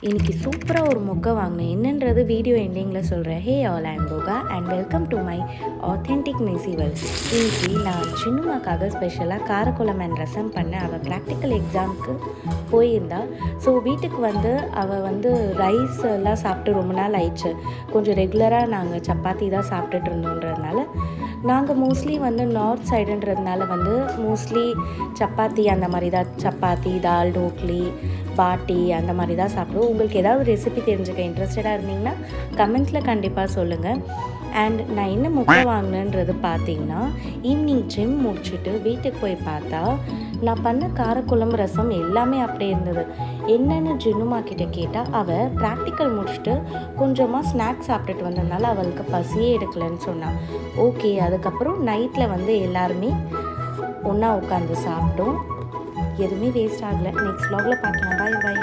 இன்றைக்கி சூப்பராக ஒரு மொக்கை வாங்கினேன். என்னன்றது வீடியோ எண்டிங்கில் சொல்கிறேன். ஹே ஆல் ஐம் போகா and welcome to my authentic Messi world. இன்றைக்கி நான் சின்னம்மாக்காக ஸ்பெஷலாக காரக்குழம்பு அண்ட் ரசம் பண்ணேன். அவள் ப்ராக்டிக்கல் எக்ஸாமுக்கு போயிருந்தா. ஸோ வீட்டுக்கு வந்து அவள் வந்து ரைஸ் எல்லாம் சாப்பிட்டு ரொம்ப நாள் ஆயிடுச்சு. கொஞ்சம் ரெகுலராக நாங்கள் சப்பாத்தி தான் சாப்பிட்டுட்டு இருந்தோன்றதுனால நாங்கள் மோஸ்ட்லி வந்து நார்த் சைடுன்றதுனால வந்து மோஸ்ட்லி சப்பாத்தி அந்த மாதிரி தான், சப்பாத்தி தால் டோக்லி பாட்டி அந்த மாதிரி தான் சாப்பிடுவோம். உங்களுக்கு ஏதாவது ரெசிபி தெரிஞ்சுக்க இன்ட்ரெஸ்டடாக இருந்தீங்கன்னா கமெண்ட்ஸில் கண்டிப்பாக சொல்லுங்கள். அண்ட் நான் என்ன முட்டை வாங்கினேன்றது பார்த்தீங்கன்னா, ஈவினிங் ஜிம் முடிச்சுட்டு வீட்டுக்கு போய் பார்த்தா நான் பண்ண காரக்குழம்பு ரசம் எல்லாமே அப்படியே இருந்தது. என்னென்னு ஜின்னுமா கிட்ட கேட்டால் அவள் ப்ராக்டிக்கல் முடிச்சுட்டு கொஞ்சமாக ஸ்நாக்ஸ் சாப்பிட்டுட்டு வந்ததுனால அவளுக்கு பசியே எடுக்கலைன்னு சொன்னாள். ஓகே, அதுக்கப்புறம் நைட்டில் வந்து எல்லாருமே ஒன்றா உட்காந்து சாப்பிட்டோம். எதுவுமே வேஸ்ட் ஆகலை. நெக்ஸ்ட் vlogல பார்க்கலாம். பாய் பாய்.